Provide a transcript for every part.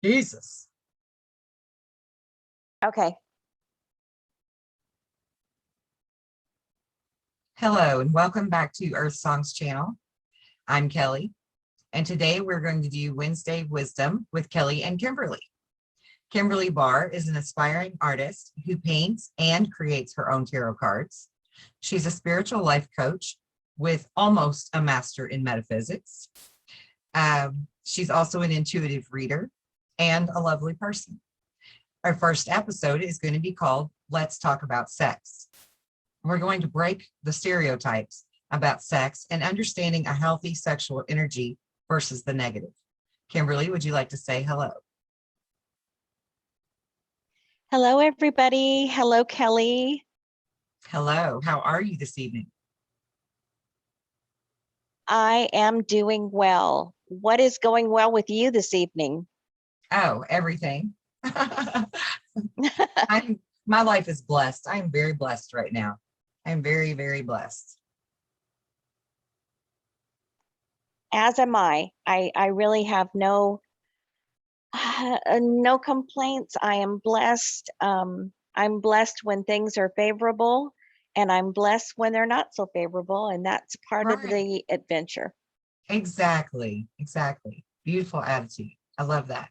Jesus. Okay. Hello, and welcome back to Earth Songs channel. I'm Kelly, and today we're going to do Wednesday Wisdom with Kelly and Kimberly. Kimberly Barr is an aspiring artist who paints and creates her own tarot cards. She's a spiritual life coach with almost a master in metaphysics. She's also an intuitive reader and a lovely person. Our first episode is going to be called Let's Talk About Sex. We're going to break the stereotypes about sex and understanding a healthy sexual energy versus the negative. Kimberly, would you like to say hello? Hello, everybody. Hello, Kelly. Hello. How are you this evening? I am doing well. What is going well with you this evening? Oh, everything. My life is blessed. I am very blessed right now. I'm very, very blessed. As am I. I really have no complaints. I am blessed. I'm blessed when things are favorable, and I'm blessed when they're not so favorable, and that's part of the adventure. Exactly. Beautiful attitude. I love that.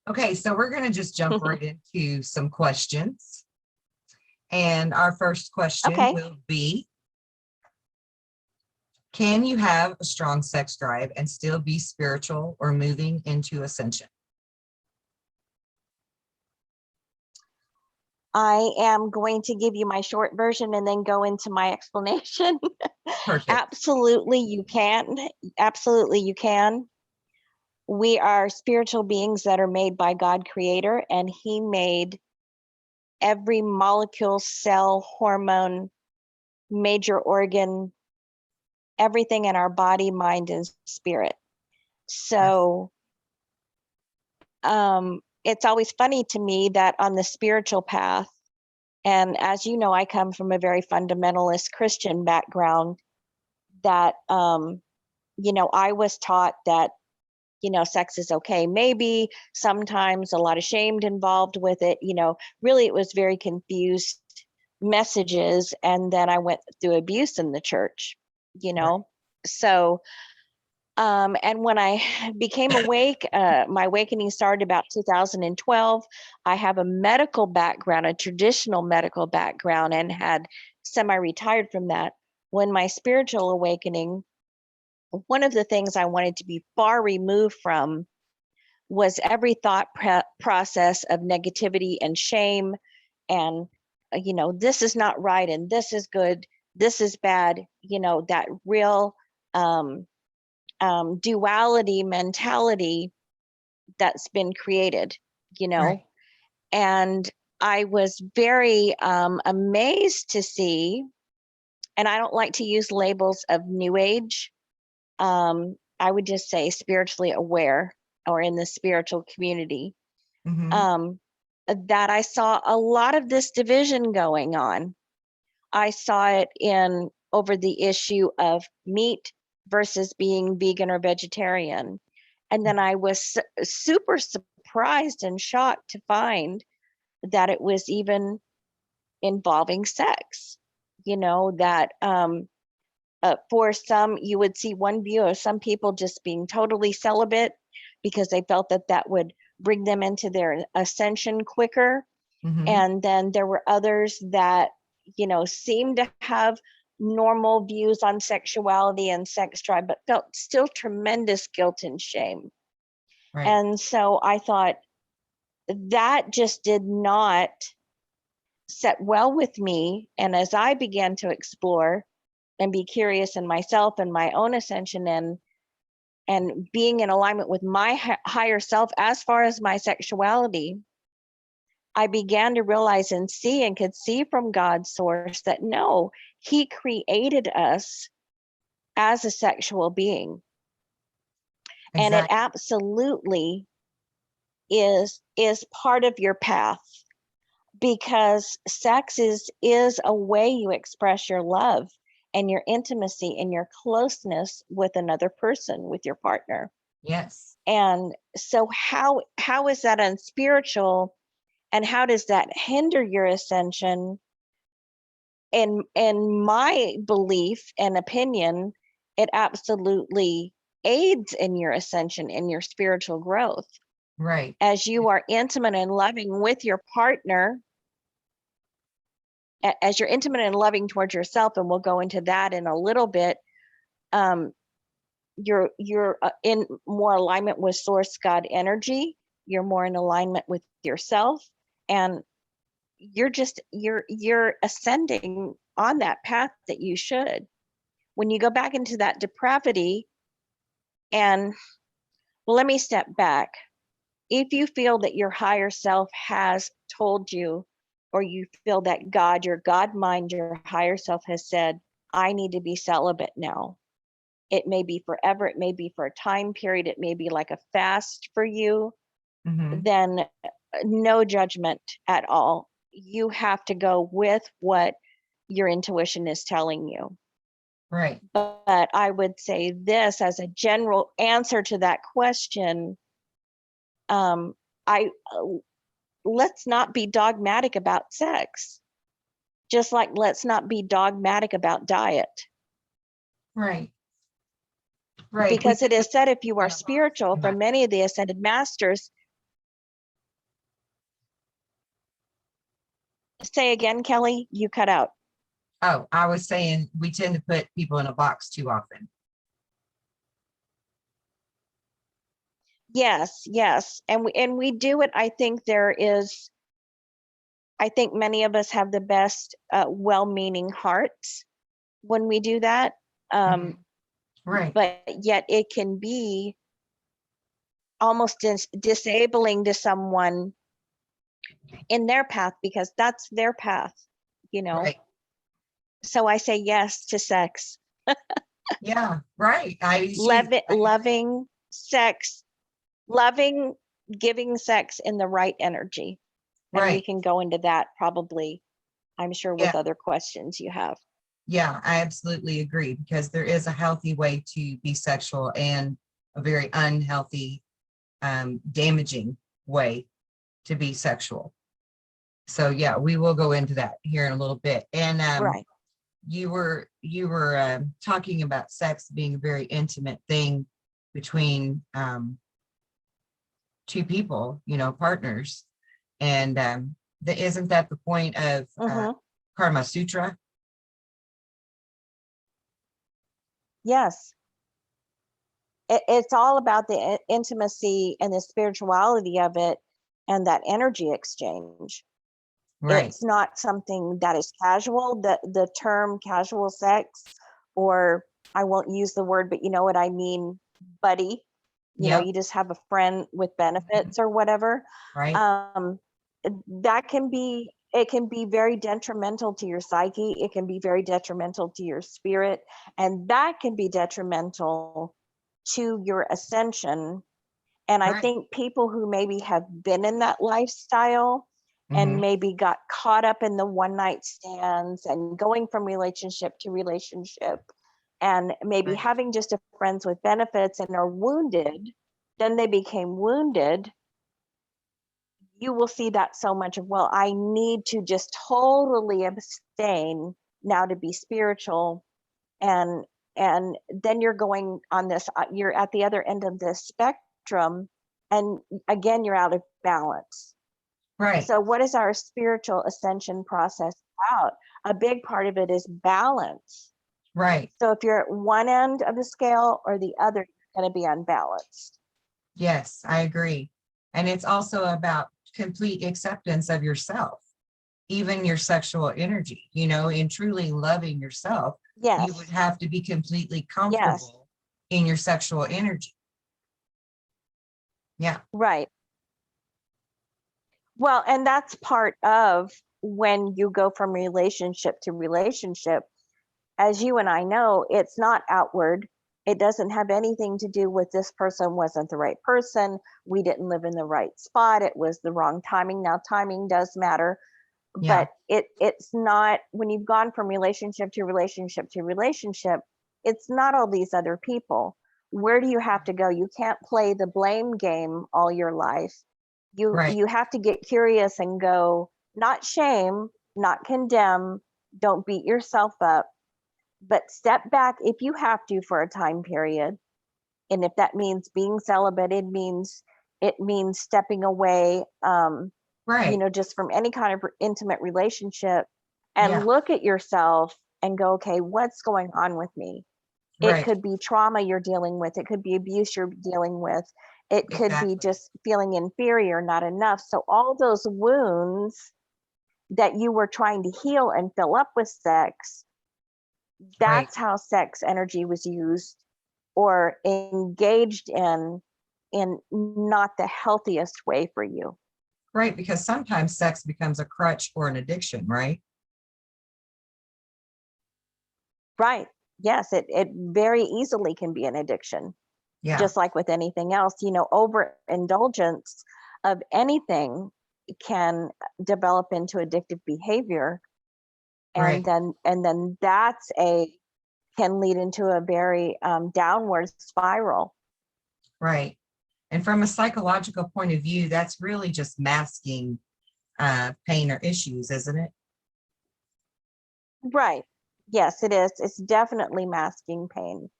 Okay, so we're going to just jump right into some questions. And our first question will be, can you have a strong sex drive and still be spiritual or moving into ascension? I am going to give you my short version and then go into my explanation. Perfect. Absolutely, you can. Absolutely, you can. We are spiritual beings that are made by God Creator, and He made every molecule, cell, hormone, major organ, everything in our body, mind, and spirit. So it's always funny to me that on the spiritual path, and as you know, I come from a very fundamentalist Christian background, that, I was taught that, sex is okay. Maybe sometimes a lot of shame involved with it, really it was very confused messages. And then I went through abuse in the church, So, and when I became awake, my awakening started about 2012. I have a medical background, a traditional medical background, and had semi-retired from that. When my spiritual awakening, one of the things I wanted to be far removed from was every thought process of negativity and shame and, this is not right and this is good, this is bad, that real duality mentality that's been created, Right. And I was very amazed to see, and I don't like to use labels of new age. I would just say spiritually aware or in the spiritual community, that I saw a lot of this division going on. I saw it over the issue of meat versus being vegan or vegetarian. And then I was super surprised and shocked to find that it was even involving sex, that for some, you would see one view of some people just being totally celibate because they felt that that would bring them into their ascension quicker. And then there were others that, seemed to have normal views on sexuality and sex drive, but felt still tremendous guilt and shame. Right. And so I thought that just did not set well with me. And as I began to explore and be curious in myself and my own ascension and being in alignment with my higher self as far as my sexuality, I began to realize and could see from God's source that no, He created us as a sexual being. Exactly. And it absolutely is part of your path, because sex is a way you express your love and your intimacy and your closeness with another person, with your partner. Yes. And so how is that unspiritual, and how does that hinder your ascension? In my belief and opinion, it absolutely aids in your ascension, in your spiritual growth. Right. As you are intimate and loving with your partner, as you're intimate and loving towards yourself, and we'll go into that in a little bit, you're in more alignment with source God energy. You're more in alignment with yourself, and you're ascending on that path that you should. When you go back into that depravity, and well, let me step back. If you feel that your higher self has told you, or you feel that God, your God mind, your higher self has said, I need to be celibate now. It may be forever, it may be for a time period, it may be like a fast for you, Hmm. then no judgment at all. You have to go with what your intuition is telling you. Right. But I would say this as a general answer to that question. I Let's not be dogmatic about sex, just like let's not be dogmatic about diet. Right. Right. We Because it is said, if you on are a box spiritual, too for much. many of the ascended masters, say again, Kelly, you cut out. Oh, I was saying we tend to put people in a box too often. Yes, yes. And we do it. I think many of us have the best well-meaning hearts when we do that. Mhm. Right. But yet it can be almost disabling to someone in their path, because that's their path, you know. Right. So I say yes to sex. Yeah. Right. I Loving sex, loving giving sex in the right energy. And we right. can go into that probably, I'm sure, Yeah. with other questions you have. Yeah, I absolutely agree, because there is a healthy way to be sexual and a very unhealthy, damaging way to be sexual. So yeah, we will go into that here in a little bit. And Right. you were talking about sex being a very intimate thing between two people, partners. And isn't that the point of Karma Sutra? Yes. It's all about the intimacy and the spirituality of it, and that energy exchange. Right. It's not something that is casual. The term casual sex, or I won't use the word, but you know what I mean, buddy. Yep. You just have a friend with benefits or whatever. Right. Um, that can be, it can be very detrimental to your psyche. It can be very detrimental to your spirit, and that can be detrimental to your ascension. And I Right. think people who maybe have been in that lifestyle Hmm. and maybe got caught up in the one night stands and going from relationship to relationship, and maybe Right. having just a friends with benefits, and are wounded, then they became wounded. You will see that so much of, well, I need to just totally abstain now to be spiritual. and and then you're going on this, you're at the other end of this spectrum, and again you're out of balance. Right. So what is our spiritual ascension process about? A big part of it is balance. Right. So if you're at one end of the scale or the other, you're going to be unbalanced. Yes, I agree. And it's also about complete acceptance of yourself, even your sexual energy, in truly loving yourself, you would Yes. have to be completely Yes. comfortable in your sexual energy. Yeah. Right. Well, and that's part of when you go from relationship to relationship. As you and I know, it's not outward. It doesn't have anything to do with this person wasn't the right person. We didn't live in the right spot. It was the wrong timing. Now, timing does matter, Yeah. but it's not, when you've gone from relationship to relationship to relationship, it's not all these other people. where do you have to go? You can't play the blame game all your life. Right. You have to get curious and go, not shame, not condemn, don't beat yourself up, but step back if you have to for a time period. And if that means being celibate, it means stepping away, Right. just from any kind of intimate relationship, and Yeah. look at yourself and go, okay, what's going on with me? It Right. could be trauma you're dealing with. It could be abuse you're dealing with. It could be Exactly. just feeling inferior, not enough. So all those wounds that you were trying to heal and fill up with sex, Right. that's how sex energy was used or engaged in not the healthiest way for you. Right. Because sometimes sex becomes a crutch or an addiction, right? Right. Yes, it very easily can be an addiction, Yeah. just like with anything else. Overindulgence of anything can develop into addictive behavior, and Right. then that's a can lead into a very downward spiral. Right. And from a psychological point of view, that's really just masking pain or issues, isn't it? Right. Yes, it is. It's definitely masking pain.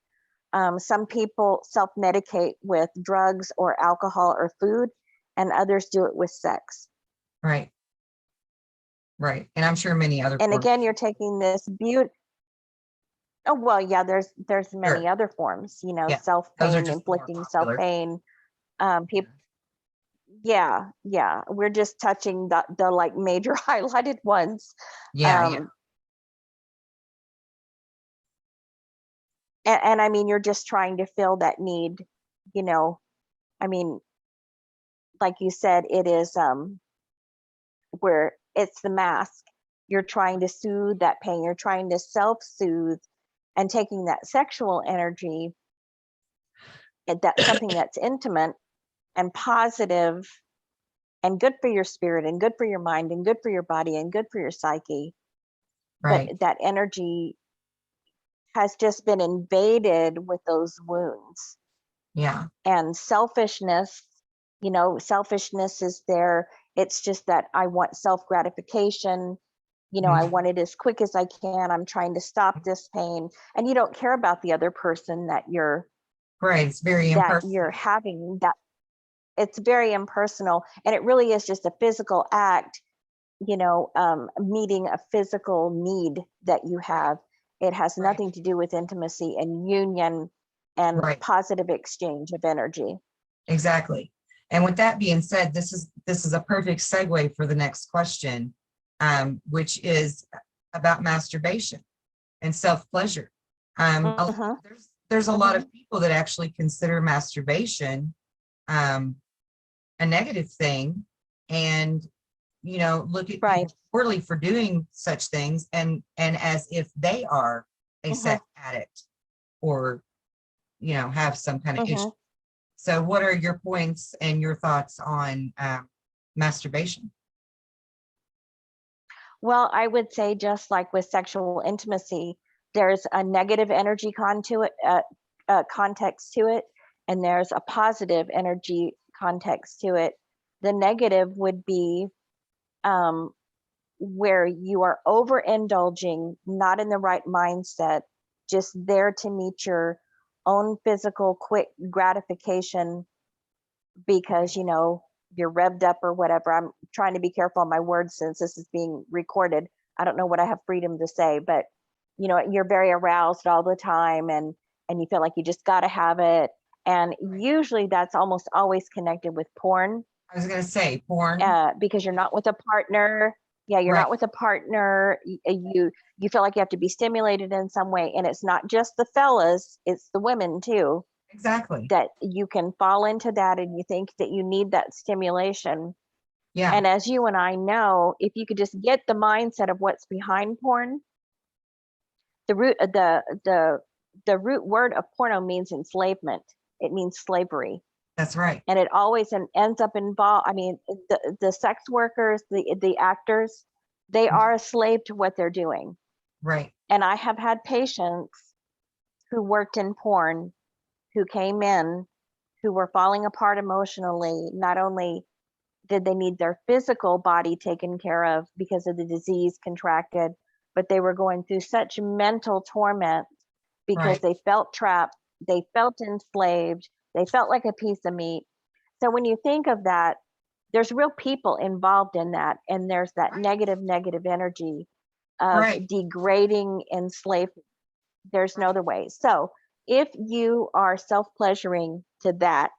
Some people self-medicate with drugs or alcohol or food, and others do it with sex. Right. Right. And I'm sure many other And forms. again, you're taking this beauty. Oh, well, yeah, there's Sure. many other forms, Yeah. Those are self-pain, just the more inflicting popular. self-pain. People, yeah. We're just touching the like major highlighted ones. Yeah. Yeah. Um, and I mean, you're just trying to fill that need, you know. I mean, like you said, it is where it's the mask. You're trying to soothe that pain. You're trying to self-soothe, and taking that sexual energy, and that's something that's intimate and positive and good for your spirit and good for your mind and good for your body and good for your psyche. But Right. that energy has just been invaded with those wounds. Yeah. And selfishness is there. It's just that I want self gratification. I Mhm. want it as quick as I can. I'm trying to stop this pain. And you don't care about the other person Right. It's very that you're impersonal. having that. It's very impersonal, and it really is just a physical act, meeting a physical need that you have. It has Right. nothing to do with intimacy and union and Right. positive exchange of energy. Exactly. And with that being said, this is a perfect segue for the next question, which is about masturbation and self-pleasure. Mm-hmm. There's a lot Mm-hmm. of people that actually consider masturbation um, a negative thing, and look at Right. people poorly for doing such things, and as if they are a Mm-hmm. sex addict or have some kind of issue. Mm-hmm. So what are your points and your thoughts on masturbation? Well, I would say, just like with sexual intimacy, there's a negative energy context to it, and there's a positive energy context to it. The negative would be um, where you are overindulging, not in the right mindset, just there to meet your own physical quick gratification because you're revved up or whatever. I'm trying to be careful on my words since this is being recorded. I don't know what I have freedom to say, but you're very aroused all the time, and you feel like you just got to have it. And Right. usually that's almost always connected with porn, I was going to say porn. because you're not with a partner. Yeah, you're Right. not with a partner. You feel like you have to be stimulated in some way, and it's not just the fellas, it's the women too, Exactly. that you can fall into that, and you think that you need that stimulation. Yeah. And as you and I know, if you could just get the mindset of what's behind porn, the root of the root word of porno means enslavement. It means slavery. That's right. And it always ends up involved. I mean, the sex workers, the actors, they are a slave to what they're doing. Right. And I have had patients who worked in porn who came in who were falling apart emotionally. Not only did they need their physical body taken care of because of the disease contracted, but they were going through such mental torment because Right. they felt trapped, they felt enslaved, they felt like a piece of meat. So when you think of that, there's real people involved in that, and there's that Right. negative energy of Right. degrading enslavement. There's no Right. other way. So if you are self-pleasuring to that,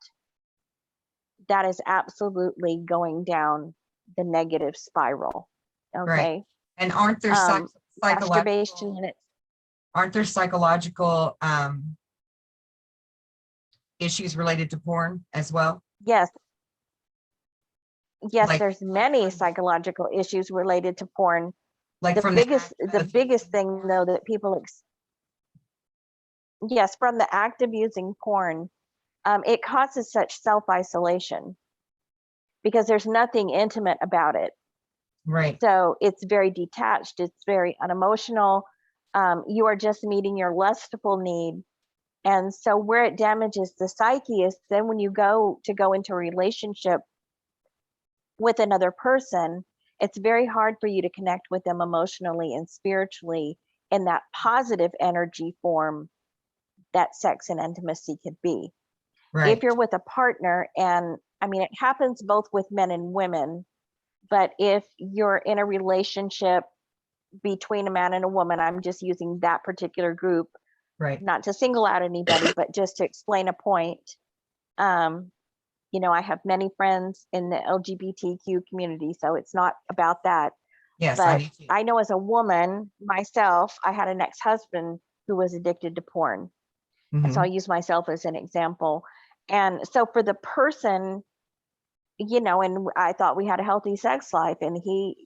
that is absolutely going down the negative spiral. Right. Okay. And aren't there Masturbation psychological in it. aren't there psychological issues related to porn as well? Yes. Yes, Like there's many psychological issues related to porn. like The from the biggest, act the of biggest using thing porn? though that people, yes, from the act of using porn, it causes such self-isolation because there's nothing intimate about it. Right. So it's very detached, it's very unemotional. You are just meeting your lustful need. And so where it damages the psyche is then when you go into a relationship with another person, it's very hard for you to connect with them emotionally and spiritually in that positive energy form that sex and intimacy could be. If Right. you're with a partner, and I mean, it happens both with men and women, but if you're in a relationship between a man and a woman, I'm just using that particular group, Right. not to single out anybody, but just to explain a point. Um, I have many friends in the LGBTQ community, so it's not about that. Yes, I But do too. I know as a woman myself, I had an ex-husband who was addicted to porn. So Hmm. I'll use myself as an example. And so for the person, and I thought we had a healthy sex life, and he,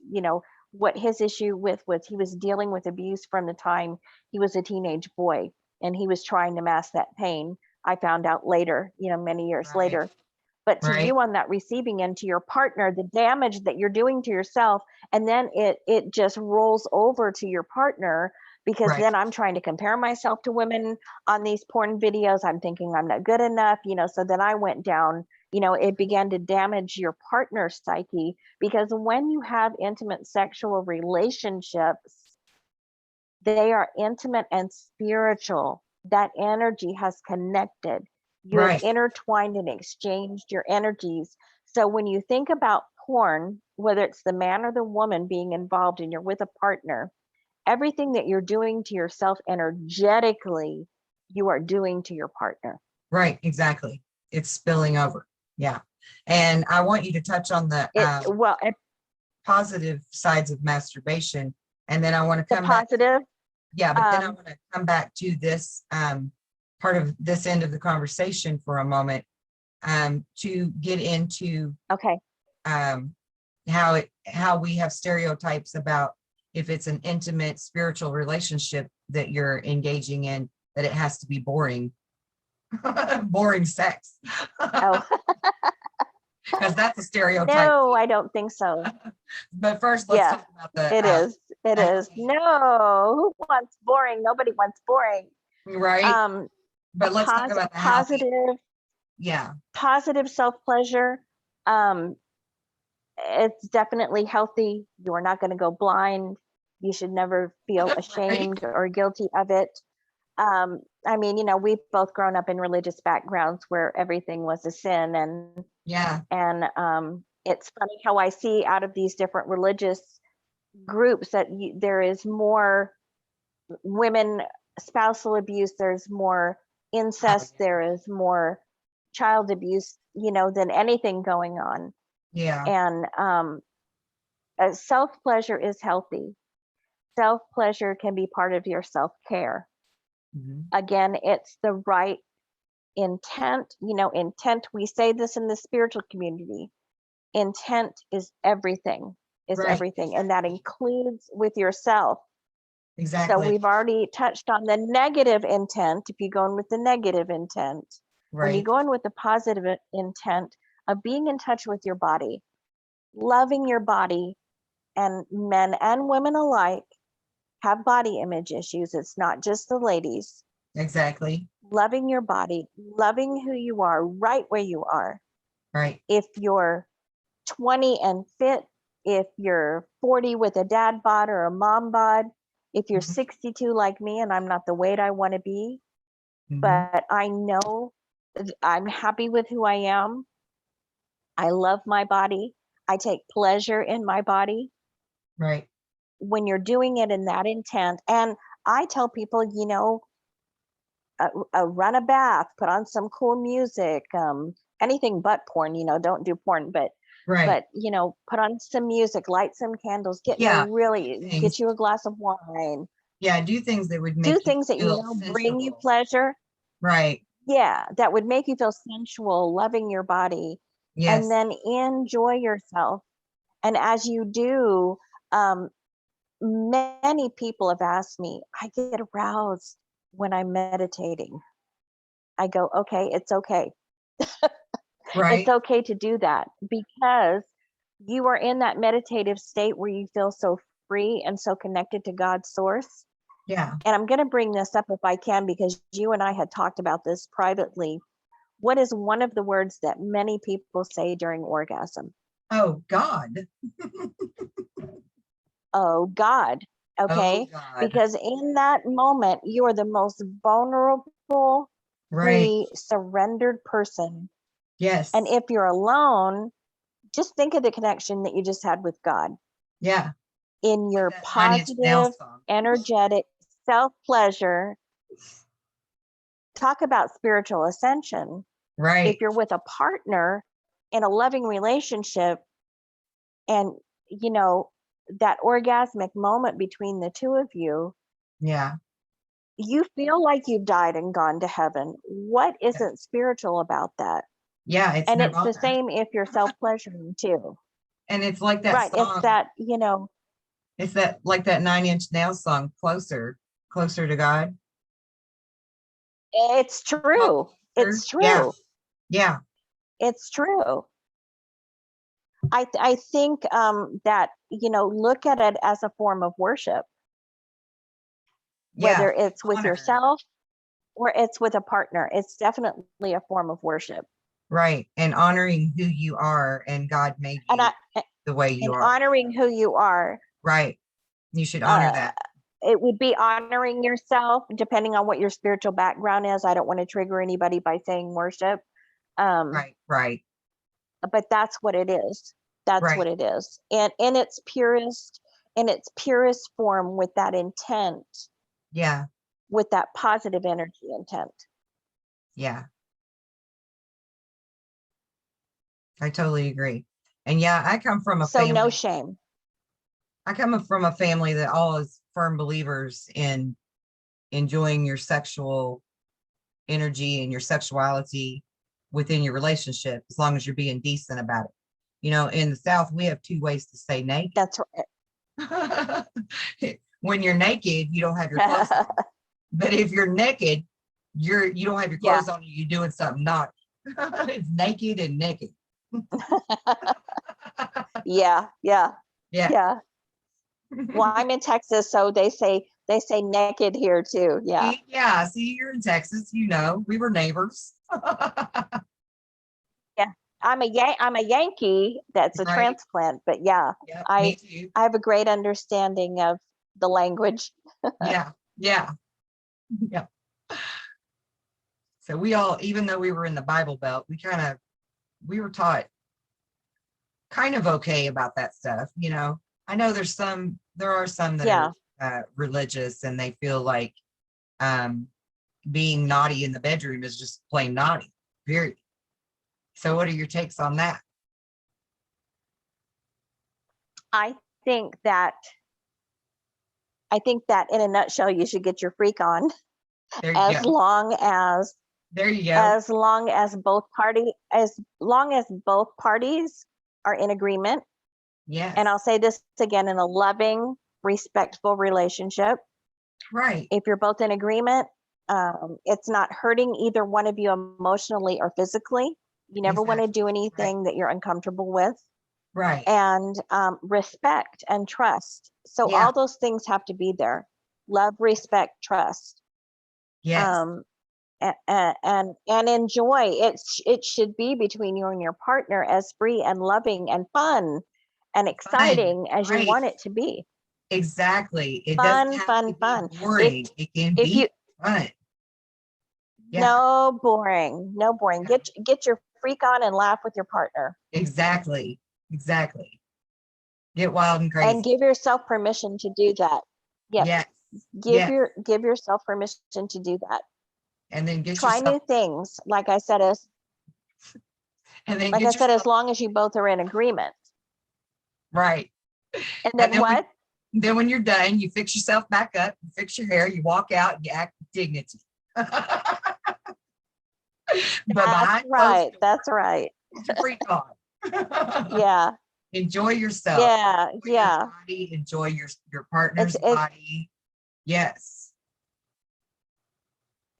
what his issue with was he was dealing with abuse from the time he was a teenage boy, and he was trying to mask that pain. I found out later, many years Right. later. But to Right. you on that receiving end, to your partner, the damage that you're doing to yourself, and then it just rolls over to your partner, because Right. then I'm trying to compare myself to women on these porn videos. I'm thinking I'm not good enough, so then I went down, it began to damage your partner's psyche, because when you have intimate sexual relationships, they are intimate and spiritual. That energy has connected. You have Right. intertwined and exchanged your energies. So when you think about porn, whether it's the man or the woman being involved and you're with a partner, everything that you're doing to yourself energetically, you are doing to your partner. Right. Exactly. It's spilling over. Yeah. And I want you to touch on the positive sides of masturbation. And then I want to the come back. positive. Yeah, but then I Um, want to come back to this part of this end of the conversation for a moment, to get into okay. how we have stereotypes about if it's an intimate spiritual relationship that you're engaging in, that it has to be boring, boring sex, Oh, because that's a stereotype no, too. I don't think so. But first, let's Yeah, talk about the it is. It is. healthy, No, who wants boring? Nobody wants boring. right? Um, a But let's talk about the healthy. Yeah, positive self-pleasure. Um, it's definitely healthy. You are not going to go blind. You should never feel right. ashamed or guilty of it. I mean, we've both grown up in religious backgrounds where everything was a sin, Yeah, and it's funny how I see out of these different religious groups that there is more women spousal abuse, there's more oh, incest, there is more child abuse, than anything going on. yeah, And self pleasure is healthy. Self pleasure can be part of your self care. mhm, Again, it's the right intent. Intent, we say this in the spiritual community, intent is right, everything, and that exactly, includes with yourself. So exactly, we've already touched on the negative intent. If you go in with the negative intent, when you right, go in with the positive intent of being in touch with your body, loving your body, and men and women alike have body image issues. It's not just the ladies. exactly, loving your body, loving who you are right where you are. Right. If you're 20 and fit, if you're 40 with a dad bod or a mom bod, if you're 62 like me and I'm not the weight I want to be, but I know I'm happy with who I am. I love my body. I take pleasure in my body. Right. When you're doing it in that intent, and I tell people, you know, run a bath, put on some cool music, anything but porn, you know, don't do porn, but Right. you know, put on some music, light some candles, get in a Yeah. really, Things. get you a glass of wine. Yeah. Do things that would Do make you things that you feel know bring you sensual. pleasure. Right. Yeah, that would make you feel sensual, loving your body, and Yes. then enjoy yourself. And as you do, um, many people have asked me, I get aroused when I'm meditating. I go, okay, it's okay. It's Right. okay to do that because you are in that meditative state where you feel so free and so connected to God's source. Yeah. And I'm going to bring this up if I can, because you and I had talked about this privately. What is one of the words that many people say during orgasm? Oh God. Oh, God. Oh Okay. God. Because in that moment, you are the most vulnerable, Right. free, surrendered person. Yes. And if you're alone, just think of the connection that you just had with God Yeah. in Like your that 9 Inch Nail positive, song. energetic self pleasure. Talk about spiritual ascension. If Right. you're with a partner in a loving relationship, and you know, that orgasmic moment between the two of you, Yeah. you feel like you've died and gone to heaven. What Yeah. isn't spiritual about that? Yeah. It's And it's the Nirvana. same if you're self pleasuring too. And it's like that Right. It's song. that, you know, It's that like that 9 Inch Nail song, Closer, Closer to God. it's true. It's Yeah. true. Yeah. It's true. I think that, you know, look at it as a form of worship, Yeah. whether it's with Honor. yourself or it's with a partner. It's definitely a form of worship. Right. And honoring who you are, and God made And you the way you and are. honoring who you are. Right. You should honor Uh, that. it would be honoring yourself, depending on what your spiritual background is. I don't want to trigger anybody by saying worship, um, Right. Right. but that's what it is. That's what Right. it is, and in its purest form, with that intent, Yeah. with that positive energy intent. Yeah. I totally agree. And yeah, So no shame. I come from a family that all is firm believers in enjoying your sexual energy and your sexuality within your relationship, as long as you're being decent about it. You know, in the South, we have 2 ways to stay naked. That's When you're naked, you don't have your clothes right. on. But if you're naked, you don't have your Yeah. clothes on, you're doing something naughty. It's naked and naked. Yeah. Yeah. Yeah. Yeah. Well, I'm in Texas, so they say naked here too. Yeah. Yeah. See, you're in Texas, you know, we were neighbors. Yeah. I'm a Yankee that's a Right. transplant, but yeah, Yep. Me I too. I have a great understanding of the language. Yeah. Yeah. Yeah. So we all, even though we were in the Bible Belt, we were taught kind of okay about that stuff. You know, I know there are some that Yeah. are religious, and they feel like um, being naughty in the bedroom is just plain naughty, period. So what are your takes on that? I think that in a nutshell, you should get your freak on, There you as go. long as There you go. as long as both parties are in agreement. Yes. And I'll say this again, in a loving, respectful relationship, Right. if you're both in agreement, it's not hurting either one of you emotionally or physically. You never want to Exactly. do Right. anything that you're uncomfortable with. Right. And respect and trust. So Yeah. all those things have to be there. Love, respect, trust. Yes. and enjoy it. It should be between you and your partner as free and loving and fun and exciting as you right. want it to be. Exactly. It doesn't Fun, have fun, to be fun. boring. It can If you be fun. Yeah, no boring, no boring. Get your freak on and laugh with your partner, exactly. Exactly. Get wild and and crazy. give yourself permission to do that. Yep. Yes. Yes. Give yourself permission to do that. And then get Try yourself new things. Like I said, and then as get yourself long as you both are in agreement. right. And And then what? then when you're done, you fix yourself back up, you fix your hair, you walk out, and you act with dignity. But behind closed doors, That's right. get your freak on. Yeah. Enjoy yourself. Yeah. Enjoy Yeah. your body. Enjoy your partner's It's body. Yes.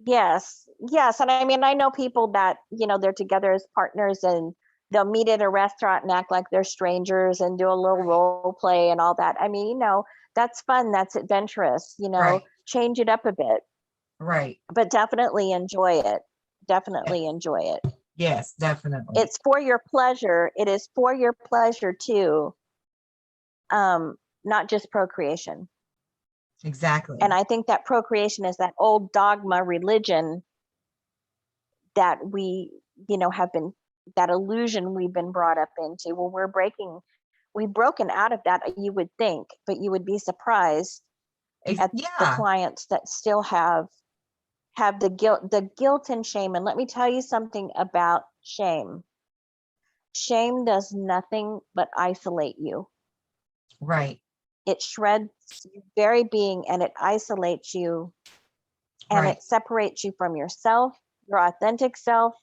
yes. Yes. And I mean, I know people that, they're together as partners and they'll meet at a restaurant and act like they're strangers and do a little Right. role play and all that. I mean, that's fun. That's adventurous, Right. change it up a bit, Right. but definitely enjoy it. Yes. Definitely enjoy it. Yes, definitely. It's for your pleasure. It is for your pleasure too. Not just procreation. Exactly. And I think that procreation is that old dogma religion that we, have been, that illusion we've been brought up into. Well, we've broken out of that, you would think, but you would be surprised at the Yeah. clients that still have the guilt and shame. And let me tell you something about shame. Shame does nothing but isolate you. Right. It shreds your very being and it isolates you and Right. it separates you from yourself, your authentic self,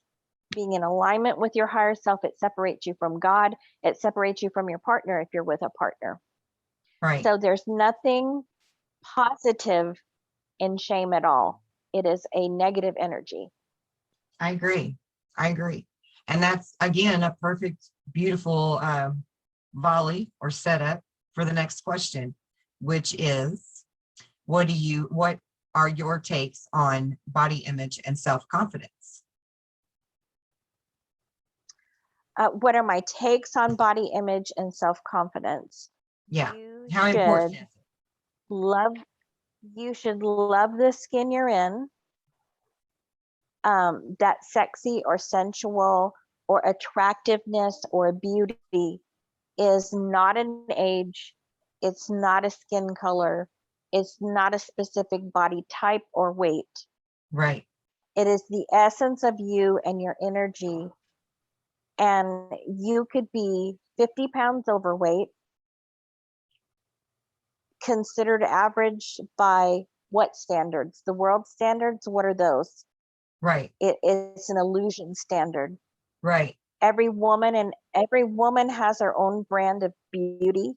being in alignment with your higher self. It separates you from God. It separates you from your partner if you're with a partner. Right. So there's nothing positive in shame at all. It is a negative energy. I agree. I agree. And that's again a perfect, beautiful volley or setup for the next question, which is what are your takes on body image and self-confidence? What are my takes on body image and self-confidence? Yeah. You How important is it? You should love the skin you're in. That sexy or sensual or attractiveness or beauty is not an age. It's not a skin color. It's not a specific body type or weight. Right. It is the essence of you and your energy. And you could be 50 pounds overweight, considered average by what standards? The world standards? What are those? Right. It's an illusion standard. Right. Every woman has her own brand of beauty,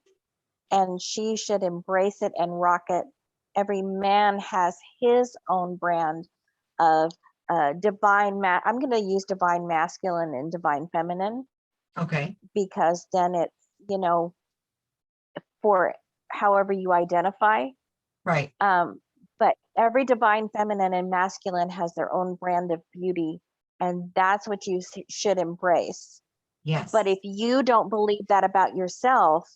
and she should embrace it and rock it. Every man has his own brand of I'm going to use divine masculine and divine feminine. Okay. Because then it's, for however you identify. Right. But every divine feminine and masculine has their own brand of beauty, and that's what you should embrace. Yes. But if you don't believe that about yourself,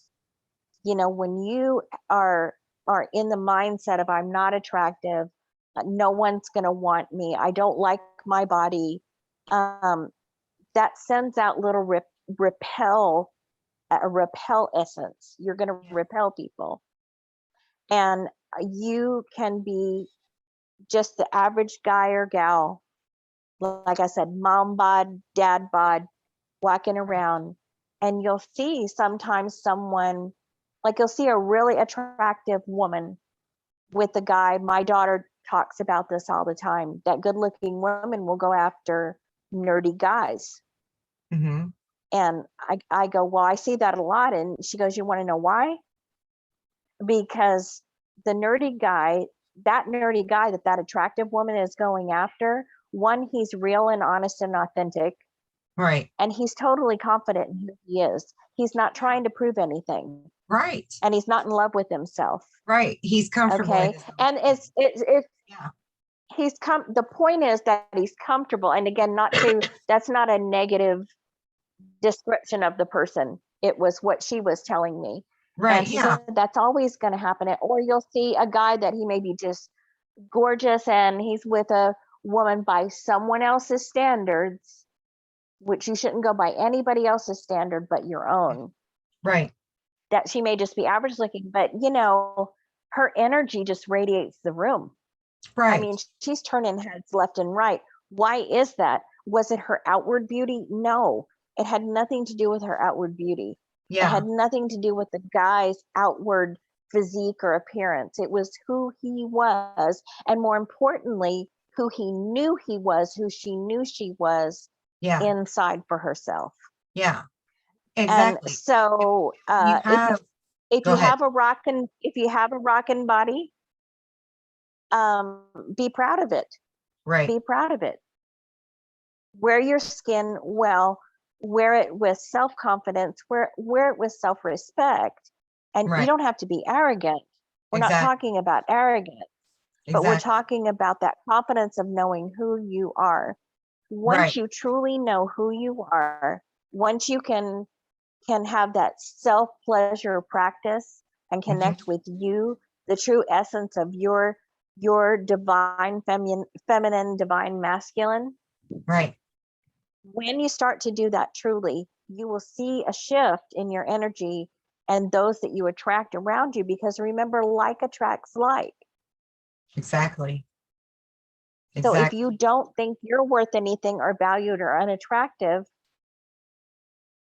when you are in the mindset of I'm not attractive, no one's going to want me, I don't like my body, that sends out little repel essence. You're going to repel people. And you can be just the average guy or gal, like I said, mom bod, dad bod, walking around, and you'll see sometimes someone, like you'll see a really attractive woman with a guy. My daughter talks about this all the time, that good looking women will go after nerdy guys. Mm-hmm. And I go, well, I see that a lot. And she goes, you want to know why? Because the nerdy guy, that attractive woman is going after, one, he's real and honest and authentic. Right. And he's totally confident in who he is. He's not trying to prove anything. Right. And he's not in love with himself. Right. He's comfortable. Okay. And it's yeah. the point is that he's comfortable. And again, that's not a negative description of the person. It was what she was telling me. Right. And she Yeah. said that's always going to happen. Or you'll see a guy that he may be just gorgeous and he's with a woman by someone else's standards, which you shouldn't go by anybody else's standard but your own. Right. That she may just be average looking, but you know, her energy just radiates the room. Right. I mean, she's turning heads left and right. Why is that? Was it her outward beauty? No, it had nothing to do with her outward beauty. It Yeah. had nothing to do with the guy's outward physique or appearance. It was who he was, and more importantly, who he knew he was, who she knew she was Yeah. inside for herself. Yeah. And Exactly. so, You have, if go you ahead. have a rockin' body, be proud of it. Right. Be proud of it. Wear your skin well, wear it with self-confidence, wear it with self-respect. And you Right. don't have to be arrogant. We're not Exactly. talking about arrogance, but we're Exactly. talking about that confidence of knowing who you are. Once Right. you truly know who you are, once you can have that self-pleasure practice and Mhm. connect with you, the true essence of your divine feminine, divine masculine. Right. When you start to do that truly, you will see a shift in your energy and those that you attract around you, because remember, like attracts like. Exactly. So if Exactly. you don't think you're worth anything or valued or unattractive,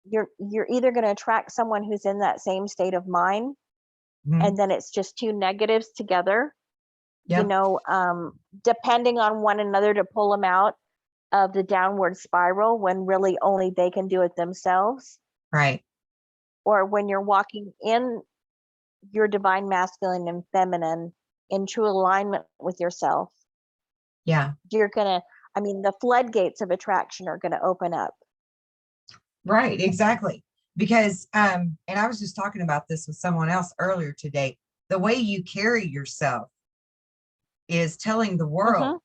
you're either going to attract someone who's in that same state of mind, Mhm. and then it's just two negatives together, you Yep. know, depending on one another to pull them out of the downward spiral when really only they can do it themselves. Right. Or when you're walking in your divine masculine and feminine in true alignment with yourself, Yeah. you're gonna, I mean, the floodgates of attraction are gonna open up. Right. Exactly. Because, and I was just talking about this with someone else earlier today. The way you carry yourself is telling the world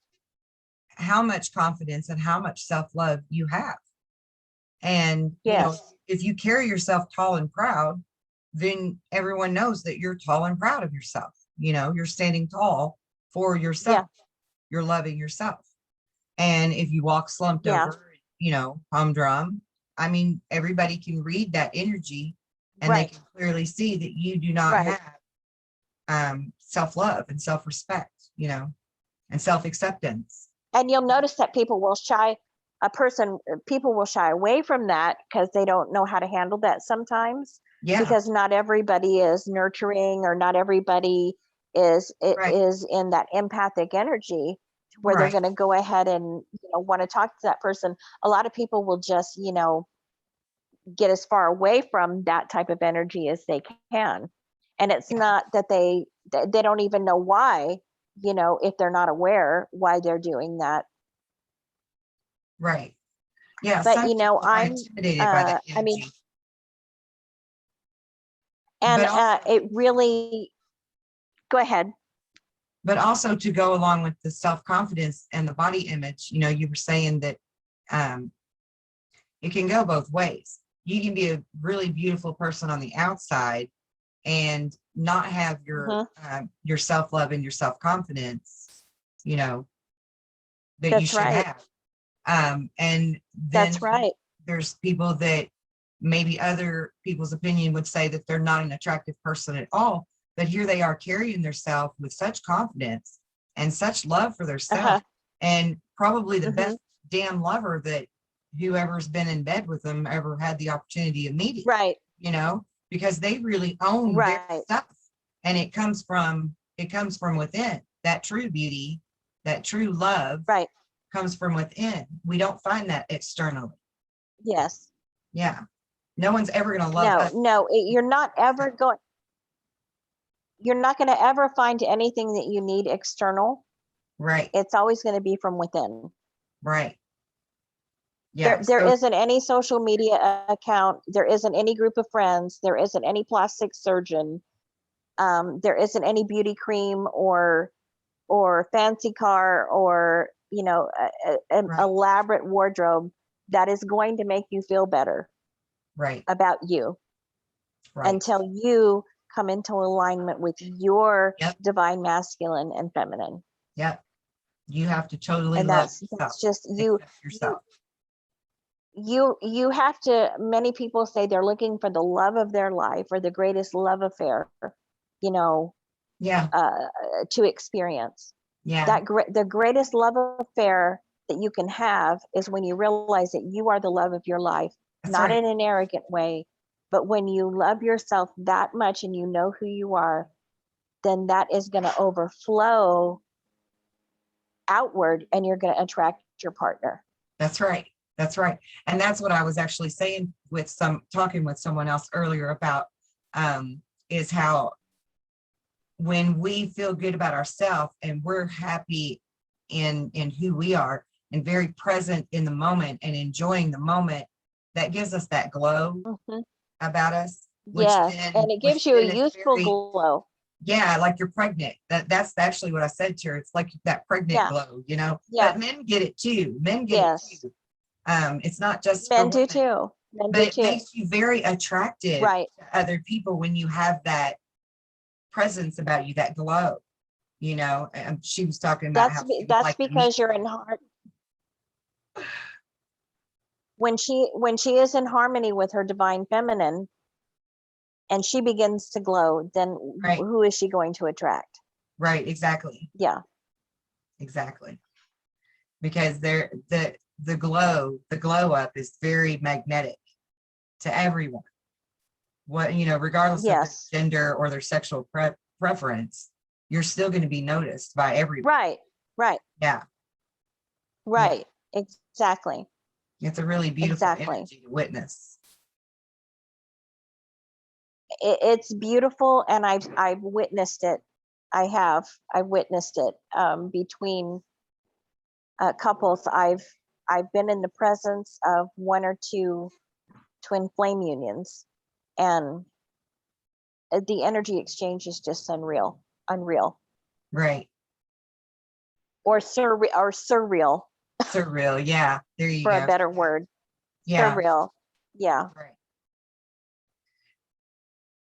how much confidence and how much self-love you have. And, you know, Yes. if you carry yourself tall and proud, then everyone knows that you're tall and proud of yourself. You know, you're standing tall for yourself. Yeah. You're loving yourself. And if you walk slumped Yeah. over, you know, humdrum, I mean, everybody can read that energy and they Right. can clearly see that you do not Right. have self-love and self-respect, you know, and self-acceptance. And you'll notice that people will shy away from that because they don't know how to handle that sometimes, Yeah. because not everybody is nurturing, or not everybody is Right. in that empathic energy where they're Right. going to go ahead and, you know, want to talk to that person. A lot of people will just, you know, get as far away from that type of energy as they can. And it's Yeah. not that they don't even know why, you know, if they're not aware why they're doing that. Right. Yeah. But Some you know, people are intimidated by that I mean, energy. and But also, it really, go ahead. but also to go along with the self-confidence and the body image, you know, you were saying that um, it can go both ways. You can be a really beautiful person on the outside and not have your self-love and your self-confidence, you know, that you That's should right. have. And then That's right. there's people that maybe other people's opinion would say that they're not an attractive person at all, but here they are carrying themselves with such confidence and such love for themselves, and probably the best damn lover that whoever's been in bed with them ever had the opportunity of meeting. Right. You know, because they really own their Right. stuff, and it comes from within. That true beauty, that true love, Right. comes from within. We don't find that externally. Yes. Yeah. No one's ever going to love us. No, you're not going to ever find anything that you need external. Right. It's always going to be from within. Right. Yeah. There isn't any social media account. There isn't any group of friends. There isn't any plastic surgeon. There isn't any beauty cream or or fancy car or, you know, an Right. elaborate wardrobe that is going to make you feel better Right. about you Right. until you come into alignment with your Yep. divine masculine and feminine. Yep. You have to totally And love that's yourself. just you. Accept yourself. You have to, many people say they're looking for the love of their life or the greatest love affair, you know, Yeah. to experience. Yeah. The greatest love affair that you can have is when you realize that you are the love of your life, That's not right. in an arrogant way, but when you love yourself that much and you know who you are, then that is going to overflow outward and you're going to attract your partner. That's right. That's right. And that's what I was actually saying with talking with someone else earlier about, is how when we feel good about ourselves and we're happy in who we are and very present in the moment and enjoying the moment, that gives us that glow about us. Yes, and it gives you a youthful glow. Yeah, like you're pregnant. That's actually what I said to her. It's like that pregnant glow, you know. Yeah. But men get it too. Men get it too. It's not just men for do too. Men but do it too. makes you very attractive Right. to other people when you have that presence about you, that glow. You know, and she was talking about how that's because you're in heart. When she is in harmony with her divine feminine and she begins to glow, then who is she going to attract? Right, exactly. Yeah. Exactly. Because the glow up is very magnetic to everyone. What, you know, regardless of their gender or their sexual preference, you're still going to be noticed by everyone. Right. Yeah. Right. Yeah. Exactly. It's a really beautiful energy to witness. It's beautiful, and I've witnessed it. I've witnessed it between couples. I've been in the presence of one or two twin flame unions, and the energy exchange is just unreal. Right. Or surreal. Surreal. Yeah. There you go. For go. a better word. Yeah. Surreal. Yeah. Right.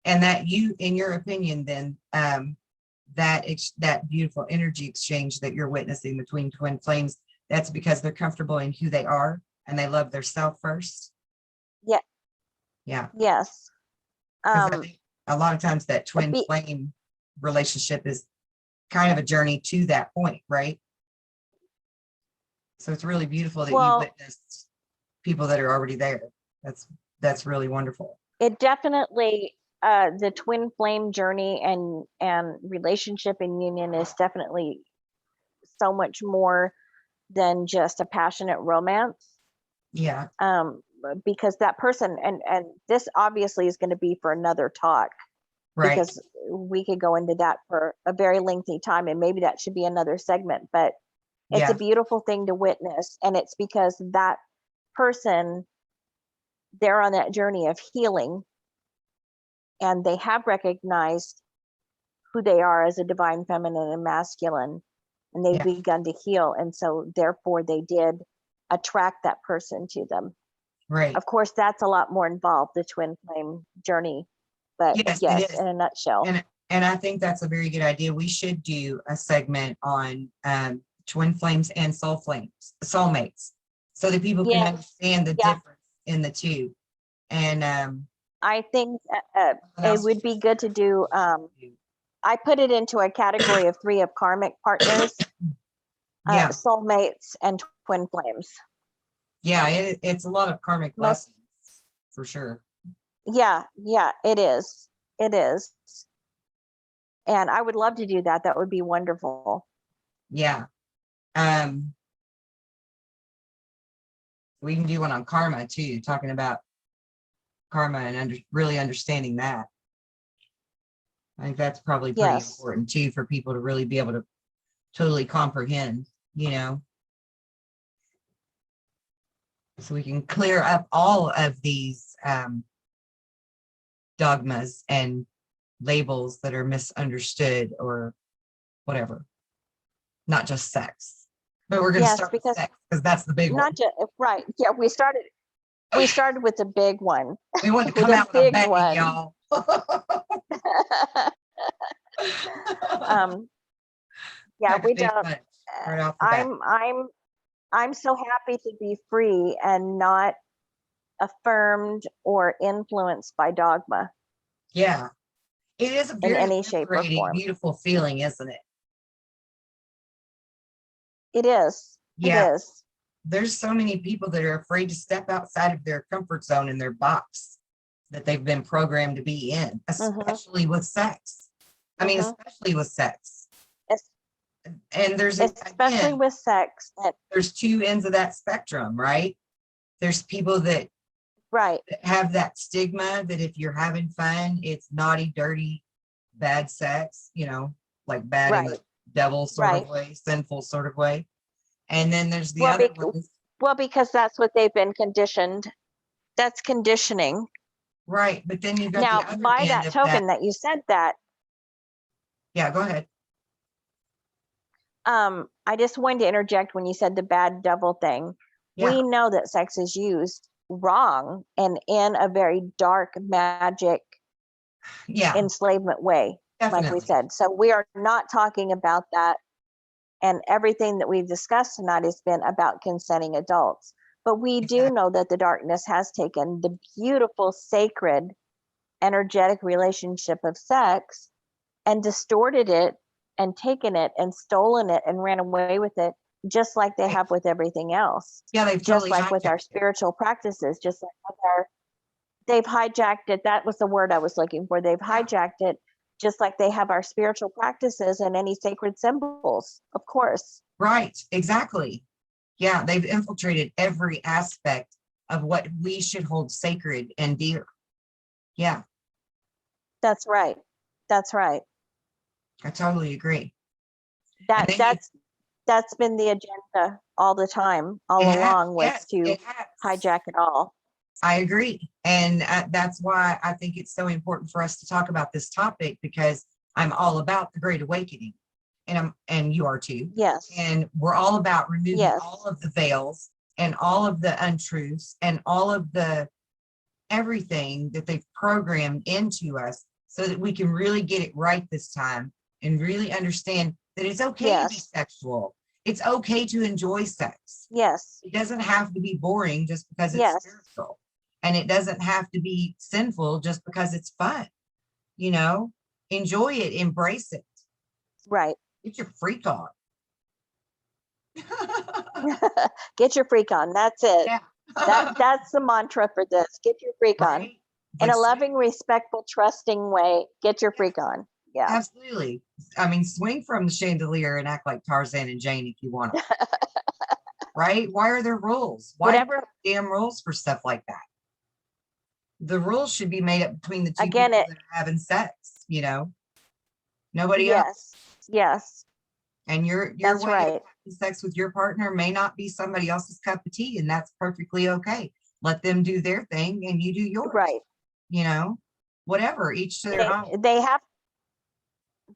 And that you, in your opinion, then, that beautiful energy exchange that you're witnessing between twin flames, that's because they're comfortable in who they are and they love their self first. Yeah. Yeah. Yes. I think a lot of times that twin flame relationship is kind of a journey to that point, right? So it's really beautiful that you witnessed people that are already there. That's really wonderful. It definitely, the twin flame journey and relationship and union is definitely so much more than just a passionate romance. Yeah. Because that person, and this obviously is going to be for another talk, right? Because we could go into that for a very lengthy time, and maybe that should be another segment. But it's a beautiful thing to witness, and it's because that person, they're on that journey of healing, and they have recognized who they are as a divine feminine and masculine, and they've begun to heal, and so therefore they did attract that person to them. Right. Of course, that's a lot more involved, the twin flame journey, but yes, in a nutshell. And I think that's a very good idea. We should do a segment on twin flames and soulmates, so that people can understand the difference in the two. And I think it would be good to do. I put it into a category of 3 of karmic partners, soulmates, and twin flames. Yeah, it's a lot of karmic lessons for sure. Yeah, it is. It is. And I would love to do that. That would be wonderful. Yeah. We can do one on karma too, talking about karma and really understanding that. I think that's probably pretty important too, for people to really be able to totally comprehend, you know. So we can clear up all of these dogmas and labels that are misunderstood or whatever. not just sex. But we're going to Yes, start with because sex because that's the big one. not just right. Yeah, we started with the big one. We want to with come a out with a big bang, one. y'all. Yeah, Pack a we big don't. punch right off the bat. I'm so happy to be free and not affirmed or influenced by dogma Yeah. It is a in very any shape or liberating, form. beautiful feeling, isn't it? It is. Yeah. It is. There's so many people that are afraid to step outside of their comfort zone in their box that they've been programmed to be in, especially with sex. I mean, especially with sex. And there's, Especially again, with sex. there's two ends of that spectrum, right? There's people that Right. have that stigma that if you're having fun, it's naughty, dirty, bad sex, you know, like bad in the devil sort of way, sinful sort of way. And then there's the other ones. Well, because that's what they've been conditioned. That's conditioning. Right. But then you've got Now, the other by end that of token that you said that, Yeah, go ahead. I just wanted to interject when you said the bad devil thing. Yeah. We know that sex is used wrong and in a very dark magic enslavement way, Definitely. like we said. So we are not talking about that. And everything that we've discussed tonight has been about consenting adults. But we do know that the darkness has taken the beautiful, sacred, energetic relationship of sex and distorted it and taken it and stolen it and ran away with it, just like they have with everything else. Yeah, they've just totally like with our spiritual practices, just like with they've hijacked it. That was the word I was looking for. They've hijacked it, just like they have our spiritual practices and any sacred symbols, of course. Right, exactly. Yeah, they've infiltrated every aspect of what we should hold sacred and dear. Yeah. That's right. That's right. I totally agree. That's been the agenda all the time, all along, was to hijack it all. I agree. And that's why I think it's so important for us to talk about this topic, because I'm all about the Great Awakening. And you are too. Yes. And we're all about removing all of the veils and all of the untruths and all of the everything that they've programmed into us, so that we can really get it right this time and really understand that it's okay to be sexual. It's okay to enjoy sex. Yes. It doesn't have to be boring just because it's spiritual. And it doesn't have to be sinful just because it's fun. You know, enjoy it, embrace it. Right. Get your freak on. Get your freak on. That's it. Yeah. That's the mantra for this. Get your freak on. In a loving, respectful, trusting way. Get your freak on. Yeah. Absolutely. I mean, swing from the chandelier and act like Tarzan and Jane if you want to. Right? Why are there rules? Why damn rules for stuff like that? The rules should be made up between the two people that are having sex, you know? Nobody else. Yes. And your way of having sex with your partner may not be somebody else's cup of tea, and that's perfectly okay. Let them do their thing and you do yours. Right. You know, whatever, each to their own.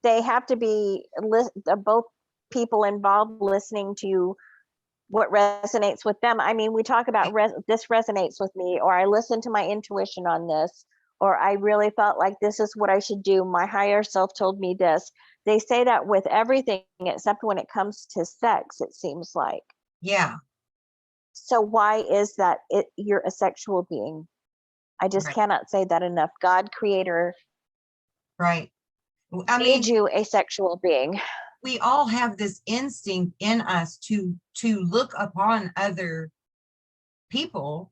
They have to be both people involved listening to what resonates with them. I mean, we talk about this resonates with me, or I listened to my intuition on this, or I really felt like this is what I should do. My higher self told me this. They say that with everything except when it comes to sex, it seems like. Yeah. So why is that? You're a sexual being. I just cannot say that enough. God, creator. Right. I made you a sexual being. We all have this instinct in us to look upon other people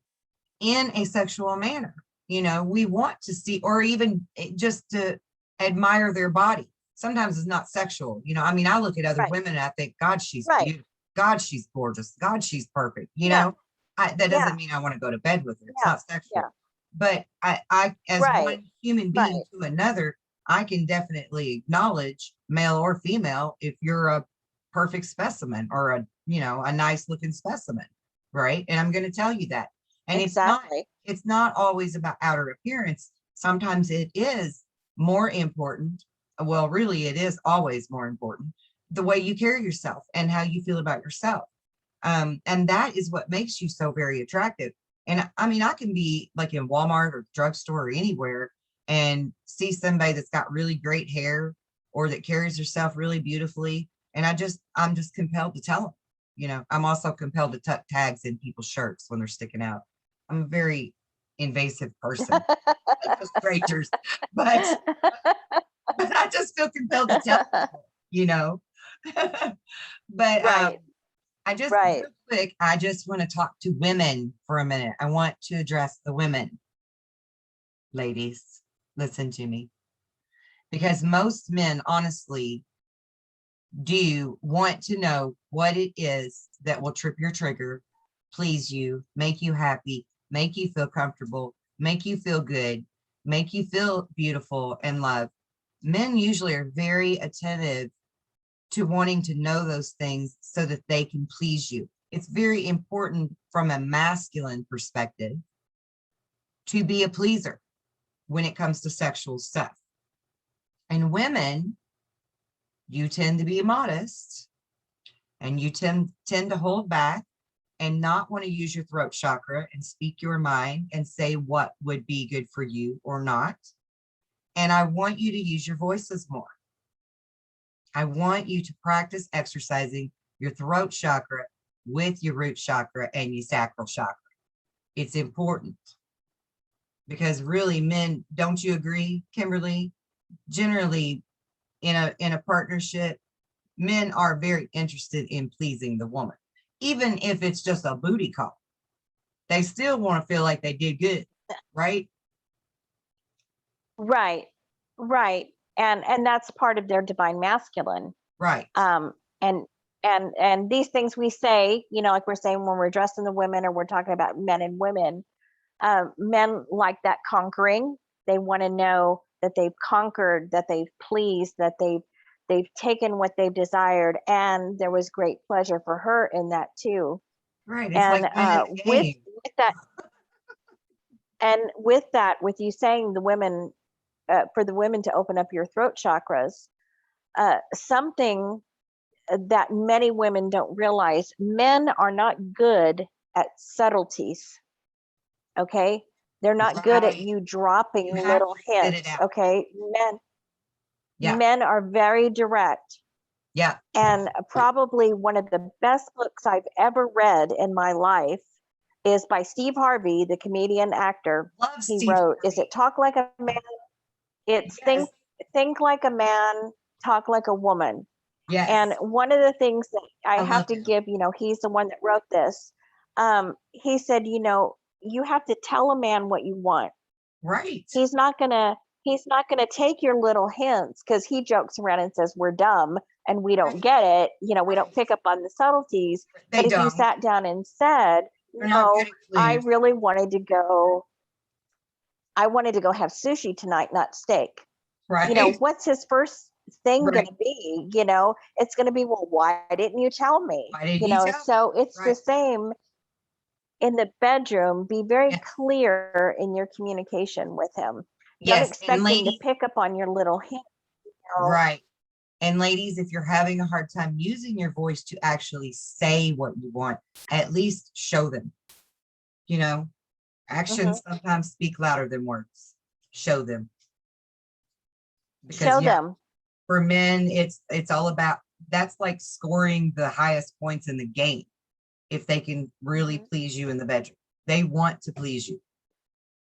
in a sexual manner. You know, we want to see, or even just to admire their body. Sometimes it's not sexual. You know, I mean, I look at other women and I think, God, she's beautiful. God, she's gorgeous. God, she's perfect. You know, that doesn't mean I want to go to bed with her. It's not sexual. But I as one human being to another, I can definitely acknowledge, male or female, if you're a perfect specimen or a nice looking specimen, right? And I'm going to tell you that. And it's not always about outer appearance. Sometimes it is more important. Well, really, it is always more important the way you carry yourself and how you feel about yourself. And that is what makes you so very attractive. And I mean, I can be like in Walmart or drugstore or anywhere and see somebody that's got really great hair or that carries herself really beautifully. And I'm just compelled to tell them, you know. I'm also compelled to tuck tags in people's shirts when they're sticking out. I'm a very invasive person to strangers, but, but I just feel compelled to tell people, you know. But Right, I just, right. real quick, I just want to talk to women for a minute. I want to address the women. Ladies, listen to me. Because most men, honestly, do want to know what it is that will trip your trigger, please you, make you happy, make you feel comfortable, make you feel good, make you feel beautiful and loved. Men usually are very attentive to wanting to know those things so that they can please you. It's very important from a masculine perspective to be a pleaser when it comes to sexual stuff. And women, you tend to be modest and you tend to hold back and not want to use your throat chakra and speak your mind and say what would be good for you or not. And I want you to use your voices more. I want you to practice exercising your throat chakra with your root chakra and your sacral chakra. It's important because really, men, don't you agree, Kimberly? Generally, in a partnership, men are very interested in pleasing the woman, even if it's just a booty call. They still want to feel like they did good, right? Right, right. And that's part of their divine masculine. Right. And and these things we say, you know, like we're saying when we're addressing the women or we're talking about men and women, men like that conquering. They want to know that they've conquered, that they've pleased, that they've taken what they've desired, and there was great pleasure for her in that too. Right. It's And like winning the game. with that, and with that, with you saying the women, for the women to open up your throat chakras, something that many women don't realize: men are not good at subtleties. Okay, they're not good at Right. you dropping You have little to spit it hints. out. Okay, Yeah. men are very direct. Yeah. And probably one of the best books I've ever read in my life is by Steve Harvey, the comedian actor. Love He Steve wrote, "Is Harvey. it Talk Like a Man?" It's Yes. think like a man, talk like a woman. And Yes. one of the things that I I have love to him. give, you know, he's the one that wrote this. He said, you know, you have to tell a man what you want. Right. He's not gonna take your little hints, because he jokes around and says we're dumb and we don't Right. get it. You know, we don't Right. pick up on the subtleties. They But if you don't. sat down and said, They're not good no, at I clues. really wanted to go, I wanted to go have sushi tonight, not steak. You know, Right. what's his first thing going Right. to be? You know, it's going to be, well, why didn't you tell me? Why didn't You you know, tell me? so it's the Right. same in the bedroom. Be very Yes. clear in your communication with him. Don't Yes. And expect him to ladies, pick up on your little hint. You know? right. And ladies, if you're having a hard time using your voice to actually say what you want, at least show them. You know, Mhm. actions sometimes speak louder than words. Show them. Because Show yeah, them. for men, it's all about, that's like scoring the highest points in the game. If they can really Mhm. please you in the bedroom, they want to please you.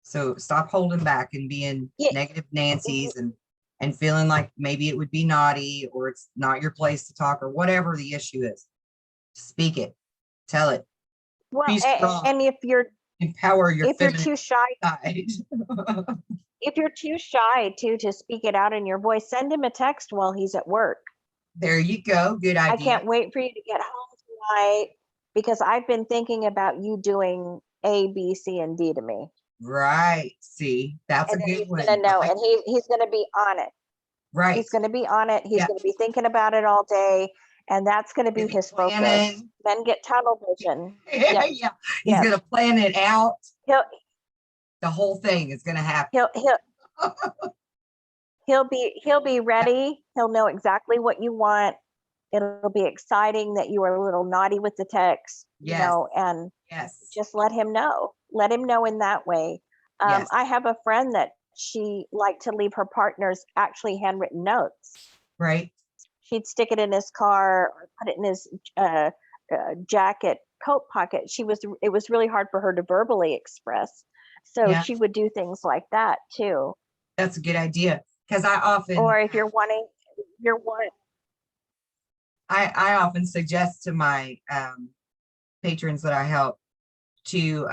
So stop holding back and being Yeah. negative Mhm. Nancy's and feeling like maybe it would be naughty or it's not your place to talk or whatever the issue is. Speak it, tell it, Well, be strong, and empower your if you're feminine too shy, side. to speak it out in your voice, send him a text while he's at work. There you go. Good I idea. can't wait for you to get home tonight because I've been thinking about you doing A, B, C, and D to me. Right. See, that's a And then good he's gonna one. I know, like and he's gonna be on it. right. He's gonna be on it. He's Yeah. gonna be thinking about it all day, and that's gonna be Gonna be his focus. planning. Men get tunnel vision. Yeah, Yes, yeah. He's yes. gonna plan it out. He'll The whole thing is gonna happen. he'll he'll be ready. He'll know exactly what you want, it'll be exciting that you were a little naughty with the text, you Yes. know, and Yes. just let him know in that way. Yes. I have a friend that she liked to leave her partners actually handwritten notes. Right. She'd stick it in his car or put it in his jacket coat pocket. It was really hard for her to verbally express. So Yeah. she would do things like that too. That's a good idea. Because I often, Or if I often suggest to my patrons that I help to,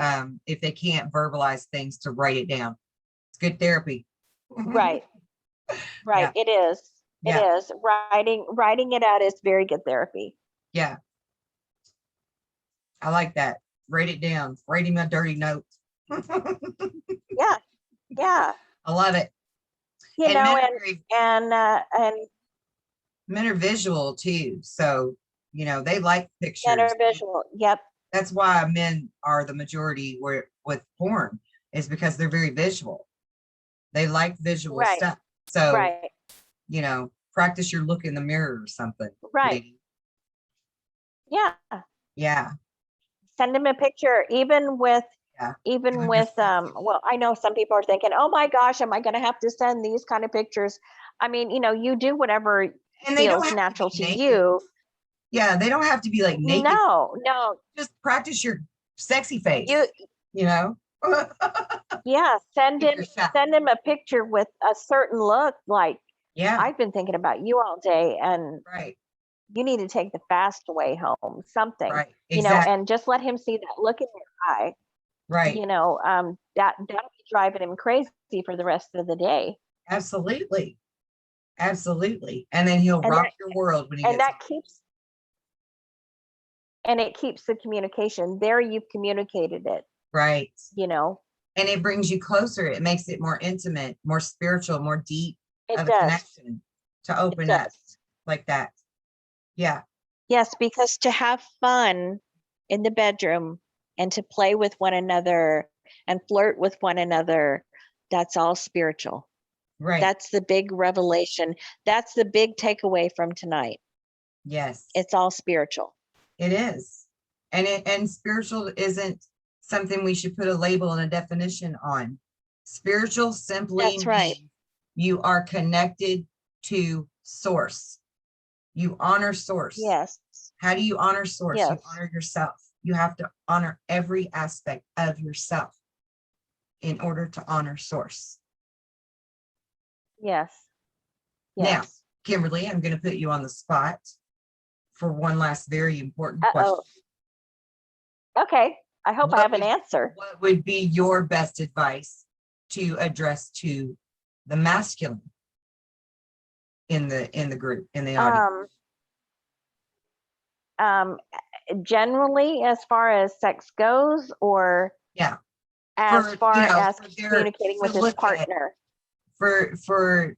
if they can't verbalize things, to write it down. It's good therapy. right, Yeah. it is. It Yeah. is. Writing it out is very good therapy. Yeah. I like that. Write it down. Write him a dirty note. Yeah. Yeah. I love it. You And know, men and men are visual too. So, you know, they like pictures. better visual. Yep. That's why men are the majority with porn, is because they're very visual. They like visual Right. stuff. So, Right. you know, practice your look in the mirror or something. Right. lady. Yeah. Yeah. Send him a picture, even with Yeah. well, I know some people are thinking, oh my gosh, am I going to have to send these kind of pictures? I mean, you know, you do whatever And they don't feels have natural to be to naked. you. Yeah, they don't have to be like naked. No. Just practice your sexy face. You know? Yeah, send Take your shot. him a picture with a certain look, like, Yeah. I've been thinking about you all day, and Right. you need to take the fast way home, something. Right. You know, Exactly. and just let him see that look in your eye. Right. You know, that'll be driving him crazy for the rest of the day. Absolutely. Absolutely. And then he'll And rock your world when he and gets that keeps and it keeps the communication there. You've communicated it, right. you know. And it brings you closer. It makes it more intimate, more spiritual, more deep It of a does. connection to open It up does. like that. Yeah. Yes, because to have fun in the bedroom and to play with one another and flirt with one another, that's all spiritual. Right. That's the big revelation. That's the big takeaway from tonight. Yes. It's all spiritual. It is. And spiritual isn't something we should put a label and a definition on. Spiritual simply That's right. means you are connected to source. You honor source. Yes. How do you honor source? Yes. You honor yourself. You have to honor every aspect of yourself in order to honor source. Yes. Now, Yes. Kimberly, I'm going to put you on the spot for one last very important question. Okay. I hope I have an answer. What would be your best advice to address to the masculine in the group, in the audience? Generally, as far as sex goes, or Yeah, as far as their, communicating with his partner, for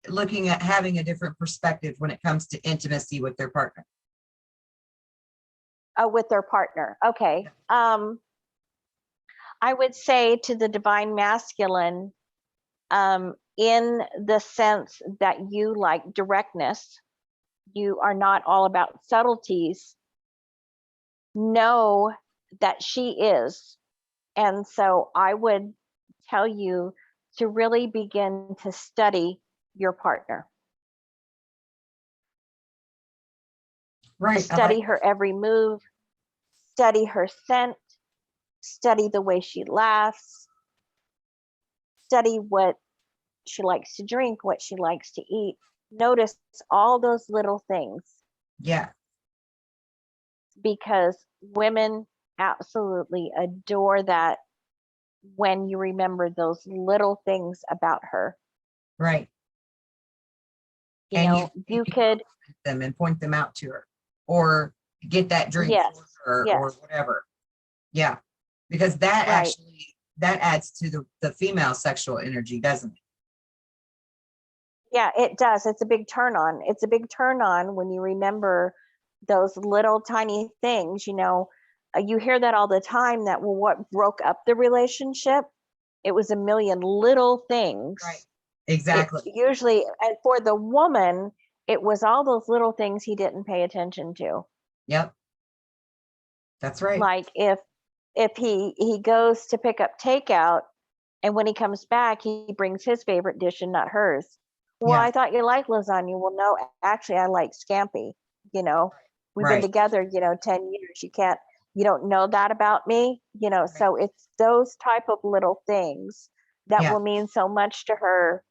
looking at having a different perspective when it comes to intimacy with their partner. With their partner. Okay. I would say to the divine masculine, in the sense that you like directness, you are not all about subtleties. Know that she is. And so I would tell you to really begin to study your partner. Right. Study her every move, study her scent, study the way she laughs, study what she likes to drink, what she likes to eat. Notice all those little things. Yeah. Because women absolutely adore that when you remember those little things about her. Right. You know, you could them and point them out to her, or get that drink for her, or whatever. Yeah, because that actually that adds to the female sexual energy, doesn't it? Yeah, it does. It's a big turn on. It's a big turn on when you remember those little tiny things. You know, you hear that all the time, that, well, what broke up the relationship? It was a million little things. Right. Exactly. Usually, and for the woman, it was all those little things he didn't pay attention to. Yep. That's right. Like if he goes to pick up takeout, and when he comes back, he brings his favorite dish and not hers. Well, Yeah. I thought you liked lasagna. Well, no, actually, I like scampi. You know, we've been Right. together, 10 years. You don't know that about me. So it's those type of little things that Yeah. will mean so much to her.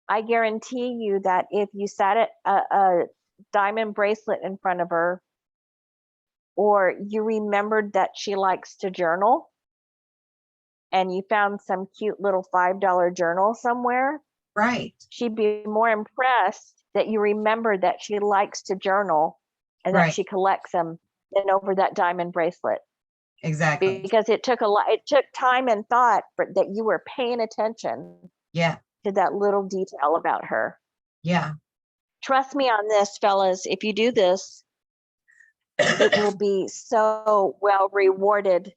I guarantee you that if you sat at a diamond bracelet in front of her, or you remembered that she likes to journal, and you found some cute little $5 journal somewhere, Right. she'd be more impressed that you remember that she likes to journal and that Right. she collects them than over that diamond bracelet. Exactly. Because it took time and thought that you were paying attention Yeah. to that little detail about her. Yeah. Trust me on this, fellas. If you do this, it will be so well rewarded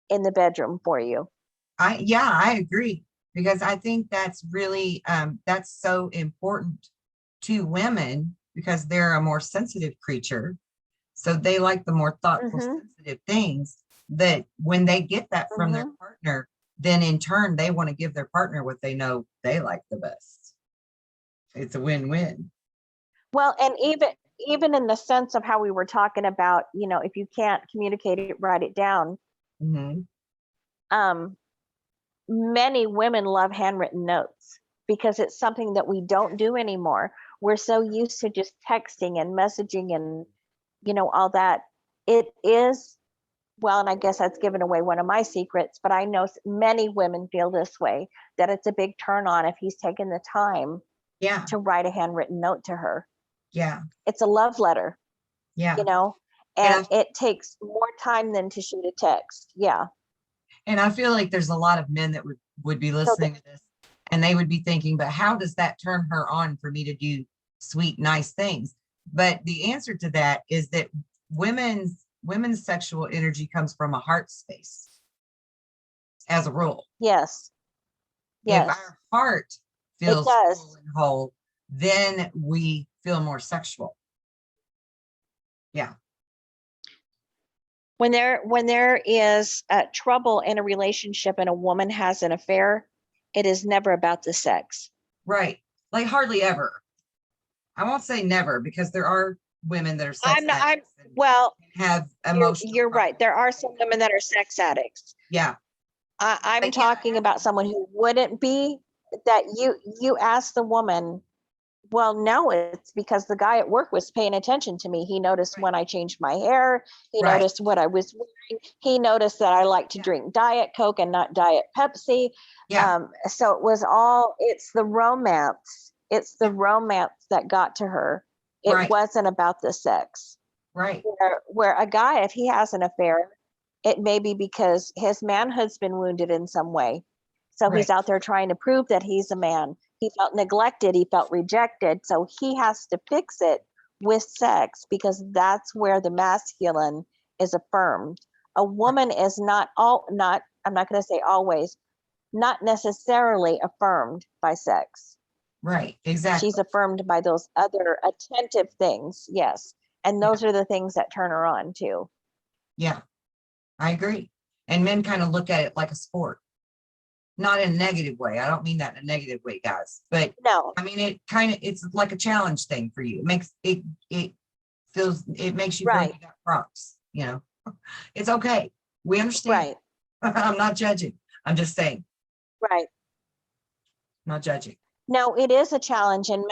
in the bedroom for you. I agree, because I think that's really that's so important to women, because they're a more sensitive creature. So they like the more thoughtful, sensitive things, that when they get that from their partner, then in turn they want to give their partner what they know they like the best. It's a win-win. Well, and even in the sense of how we were talking about, if you can't communicate it, write it down. Many women love handwritten notes because it's something that we don't do anymore. We're so used to just texting and messaging and all that. It is, well, and I guess that's given away one of my secrets, but I know many women feel this way, that it's a big turn on if he's taken the time to write a handwritten note to her. Yeah. It's a love letter. Yeah. And it takes more time than to shoot a text. Yeah. And I feel like there's a lot of men that would be listening to this, and they would be thinking, but how does that turn her on for me to do sweet, nice things? But the answer to that is that women's sexual energy comes from a heart space, as a rule. Yes. If our heart feels full and whole, then we feel more sexual. Yeah. When there is trouble in a relationship and a woman has an affair, it is never about the sex. Right. Like hardly ever. I won't say never, because there are women that are sex addicts have emotional. You're right. There are some women that are sex addicts. Yeah. I'm talking about someone who wouldn't be, that you ask the woman, well, no, it's because the guy at work was paying attention to me. He noticed when I changed my hair. He noticed what I was wearing. He noticed that I like to drink Diet Coke and not Diet Pepsi. Yeah. So it's the romance. It's the romance that got to her. It wasn't about the sex. Right. Where a guy, if he has an affair, it may be because his manhood's been wounded in some way. So he's out there trying to prove that he's a man. He felt neglected. He felt rejected. So he has to fix it with sex, because that's where the masculine is affirmed. A woman is I'm not going to say always, not necessarily affirmed by sex. Right. Exactly. She's affirmed by those other attentive things. Yes. And those are the things that turn her on too. Yeah. I agree. And men kind of look at it like a sport. Not in a negative way. I don't mean that in a negative way, guys. But no, I mean, it's like a challenge thing for you. It makes you feel like you got props, It's okay. We understand. I'm not judging. I'm just saying. Not judging. No, it is a challenge, and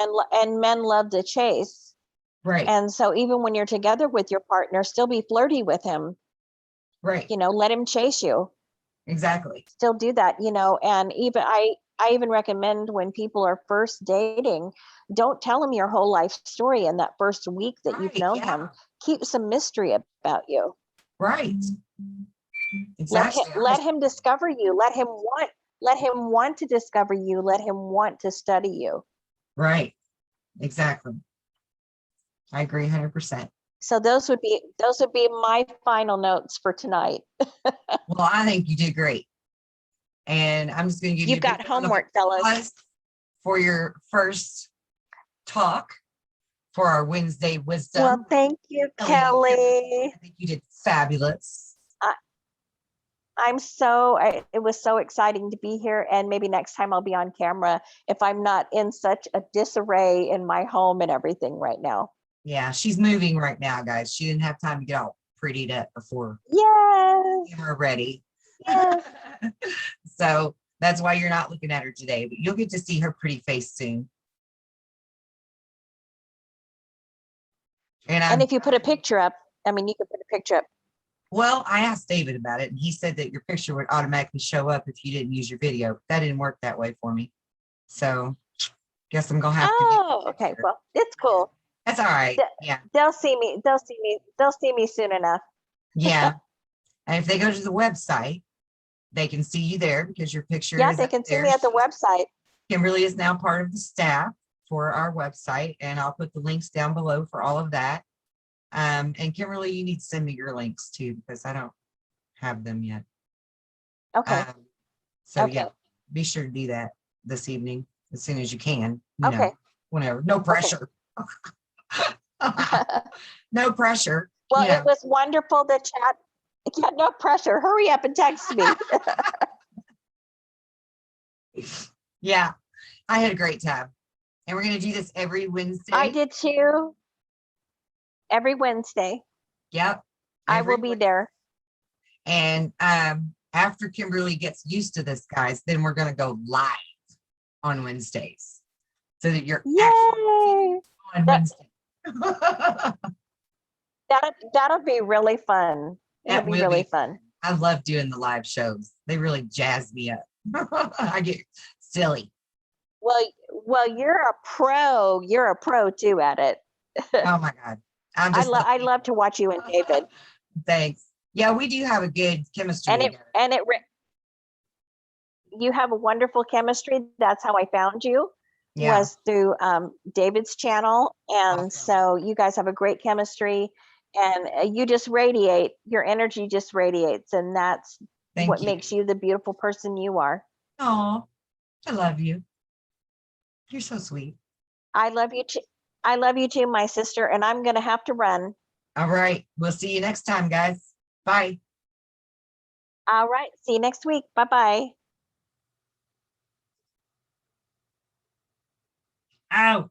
men love to chase. Right. And so even when you're together with your partner, still be flirty with him. Right. Let him chase you. Exactly. Still do that, and even I even recommend, when people are first dating, don't tell him your whole life story in that first week that you've known him. Keep some mystery about you. Right. Exactly. Let him discover you. Let him want to discover you. Let him want to study you. Right. Exactly. I agree 100%. So those would be my final notes for tonight. Well, I think you did great. And I'm just going to give you You've got homework, fellas, for your first talk for our Wednesday wisdom. Well, thank you, Kelly. I think you did fabulous. It was so exciting to be here, and maybe next time I'll be on camera if I'm not in such a disarray in my home and everything right now. Yeah, she's moving right now, guys. She didn't have time to get all prettied up before Yes. camera ready. Yes. So that's why you're not looking at her today, but you'll get to see her pretty face soon. And if you put a picture up, I mean, you could put a picture up. Well, I asked David about it, and he said that your picture would automatically show up if you didn't use your video. That didn't work that way for me. So guess I'm gonna have to. Oh, okay. Well, it's cool. That's all right. Yeah. They'll see me. They'll see me soon enough. Yeah. And if they go to the website, they can see you there because your picture Yeah, is they up can see there. me at the website. Kimberly is now part of the staff for our website, and I'll put the links down below for all of that. And Kimberly, you need to send me your links too, because I don't have them yet. Okay. So Okay. yeah, be sure to do that this evening as soon as you can. Okay. Whenever. No pressure. No pressure. Well, it was wonderful to chat. Yeah, no pressure. Hurry up and text me. Yeah, I had a great time. And we're going to do this every Wednesday. I did too. Every Wednesday. Yep. I will be there. And after Kimberly gets used to this, guys, then we're going to go live on Wednesdays so that you're actually on Wednesday. That'll be really fun. It'll be really fun. I love doing the live shows. They really jazz me up. I get silly. Well, you're a pro. You're a pro too at it. Oh my God. I love to watch you and David. Thanks. Yeah, we do have a good chemistry together. You have a wonderful chemistry. That's how I found you. Yeah. Was through David's channel, and so you guys have a great chemistry, and you just radiate. Your energy just radiates, and that's what makes you the beautiful person you are. Oh, I love you. You're so sweet. I love you too. I love you too, my sister, and I'm gonna have to run. All right. We'll see you next time, guys. Bye. All right. See you next week. Bye-bye. Out.